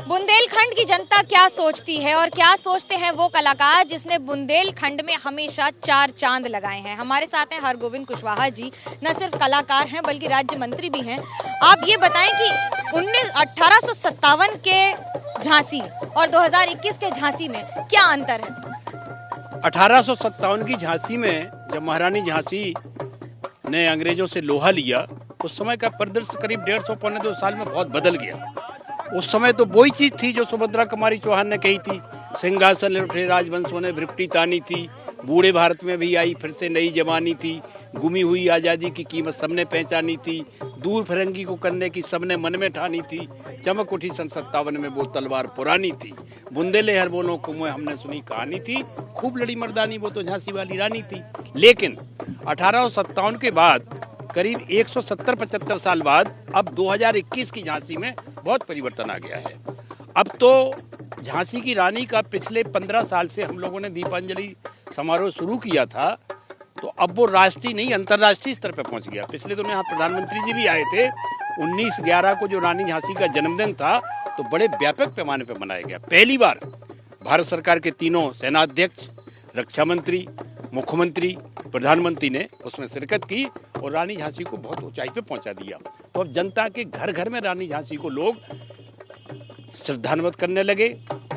बुंदेलखंड की जनता क्या सोचती है और क्या सोचते हैं वो कलाकार जिसने बुंदेलखंड में हमेशा 4 चांद लगाए हैं। हमारे साथ हैं हरगोविंद कुशवाहा जी, न सिर्फ कलाकार हैं बल्कि राज्य मंत्री भी हैं। आप ये बताएं कि 1857 के झांसी और 2021 के झांसी में क्या अंतर है? 1857 की झांसी में जब महारानी झांसी ने अंग्रेजों से लोहा लिया, उस समय का परिदृश्य करीब 150 पौने 2 साल में बहुत बदल गया। उस समय तो वही चीज थी जो सुभद्रा कुमारी चौहान ने कही थी, सिंहासन उठे राजवंशों ने भ्रिकुटी तानी थी, बूढ़े भारत में भी आई फिर से नई जवानी थी, गुमी हुई आज़ादी की कीमत सबने पहचानी थी, दूर फिरंगी को करने की सबने मन में ठानी थी, चमक उठी सन 57 में वो तलवार पुरानी थी, बुंदेले हर बोलों को मैं हमने सुनी कहानी थी, खूब लड़ी मर्दानी वो तो झांसी वाली रानी थी। लेकिन 1857 के बाद करीब 170-75 साल बाद अब 2021 की झांसी में बहुत परिवर्तन आ गया है। अब तो झांसी की रानी का पिछले 15 साल से हम लोगों ने दीपांजलि समारोह शुरू किया था, तो अब वो राष्ट्रीय नहीं अंतर्राष्ट्रीय स्तर पर पहुंच गया। पिछले दिनों यहाँ प्रधानमंत्री जी भी आए थे। 19/11 को जो रानी झांसी का जन्मदिन था तो बड़े व्यापक पैमाने पर मनाया गया। पहली बार भारत सरकार के तीनों सेनाध्यक्ष, रक्षा मंत्री, मुख्यमंत्री, प्रधानमंत्री ने उसमें शिरकत की और रानी झांसी को बहुत ऊंचाई पे पहुंचा दिया। तो अब जनता के घर घर में रानी झांसी को लोग श्रद्धान्वित करने लगे,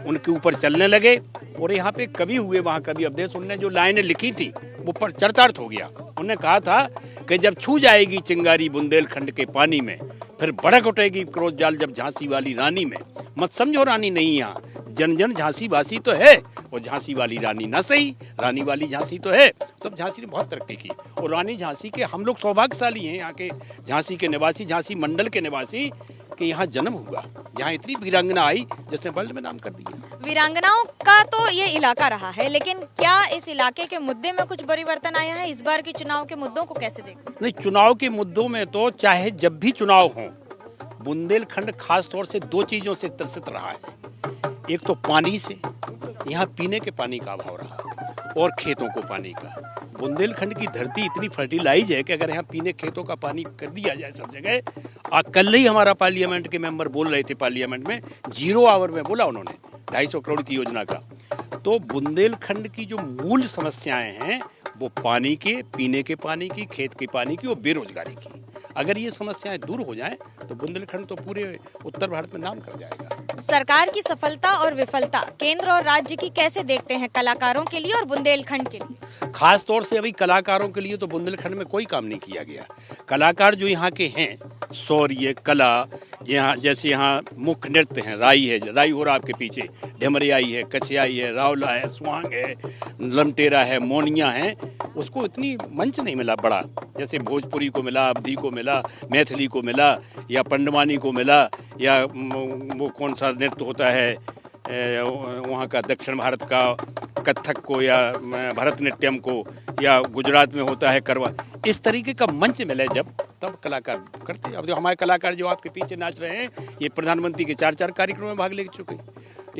उनके ऊपर चलने लगे। और यहाँ पे कवि हुए वहाँ कवि अवधेश, उनने जो लाइनें लिखी थी वो पर चरितार्थ हो गया। उन्होंने कहा था कि जब छू जाएगी चिंगारी बुंदेलखंड के पानी में, फिर भड़क उठेगी क्रोध जाल जब झांसी वाली रानी में, मत समझो रानी नहीं यहाँ, जन जन झांसी वासी तो है, और झांसी वाली रानी ना सही, रानी वाली झांसी तो है। तो अब झांसी ने बहुत तरक्की की और रानी झांसी के हम लोग सौभाग्यशाली हैं, यहाँ के झांसी के निवासी, झांसी मंडल के निवासी, कि यहाँ जन्म हुआ, जहाँ इतनी वीरांगना आई जिसने वर्ल्ड में नाम कर दिया। वीरांगनाओं का तो ये इलाका रहा है, लेकिन क्या इस इलाके के मुद्दे में कुछ परिवर्तन आया है? इस बार के चुनाव के मुद्दों को कैसे देखते हैं? नहीं, चुनाव के मुद्दों में तो चाहे जब भी चुनाव हो, बुंदेलखंड खास तौर से 2 चीजों से त्रसित रहा है। एक तो पानी से, यहाँ पीने के पानी का अभाव रहा, और खेतों को पानी का। बुंदेलखंड की धरती इतनी फर्टिलाइज है कि अगर यहाँ पीने खेतों का पानी कर दिया जाए सब जगह। कल ही हमारा पार्लियामेंट के मेंबर बोल रहे थे, पार्लियामेंट में 0 आवर में बोला उन्होंने 250 करोड़ की योजना का। तो बुंदेलखंड की जो मूल समस्याएं हैं वो पानी के, पीने के पानी की, खेत के पानी की और बेरोजगारी की। अगर ये समस्याएं दूर हो जाएं तो बुंदेलखंड तो पूरे उत्तर भारत में नाम कर जाएगा। सरकार की सफलता और विफलता केंद्र और राज्य की कैसे देखते हैं, कलाकारों के लिए और बुंदेलखंड के लिए? खास तौर से अभी कलाकारों के लिए तो बुंदेलखंड में कोई काम नहीं किया गया। कलाकार जो यहाँ के हैं, शौर्य कला, यहाँ जैसे यहाँ मुख्य नृत्य हैं, राई है, राई हो रहा आपके पीछे, ढेमरियाई है, कछियाई है, रावला है, स्वांग है, लमटेरा है, मोनिया है, उसको इतनी मंच नहीं मिला बड़ा, जैसे भोजपुरी को मिला, अवधी को मिला, मैथिली को मिला, या पंडवानी को मिला, या वो कौन सा नृत्य होता है वहाँ का दक्षिण भारत का, कथक को, या भरतनाट्यम को, या गुजरात में होता है करवा। इस तरीके का मंच मिले जब, तब कलाकार करते। अब जो हमारे कलाकार जो आपके पीछे नाच रहे हैं, ये प्रधानमंत्री के 4 कार्यक्रमों में भाग ले चुके।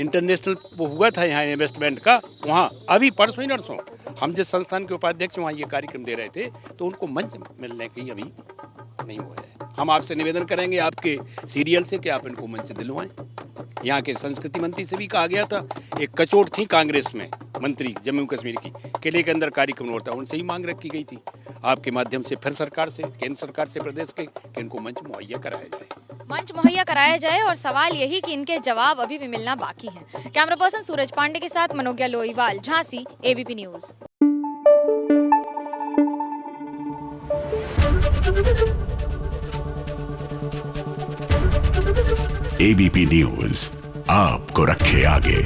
इंटरनेशनल वो हुआ था यहाँ इन्वेस्टमेंट का, वहाँ अभी परसों ही नरसों हम जिस संस्थान के उपाध्यक्ष वहाँ ये कार्यक्रम दे रहे थे, तो उनको मंच मिलने की अभी नहीं हुआ है। हम आपसे निवेदन करेंगे आपके सीरियल से कि आप इनको मंच दिलवाएं। यहाँ के संस्कृति मंत्री से भी कहा गया था, एक कचोट थी कांग्रेस में मंत्री जम्मू कश्मीर की, किले के अंदर कार्यक्रम होता, उनसे ही मांग रखी गई थी आपके माध्यम से, फिर सरकार से, केंद्र सरकार से, प्रदेश के, कि इनको मंच मुहैया कराया जाए। मंच मुहैया कराया जाए, और सवाल यही कि इनके जवाब अभी भी मिलना बाकी है। कैमरा पर्सन सूरज पांडे के साथ Manogya Loiwal, Jhansi, ABP news. ABP news आपको रखे आगे।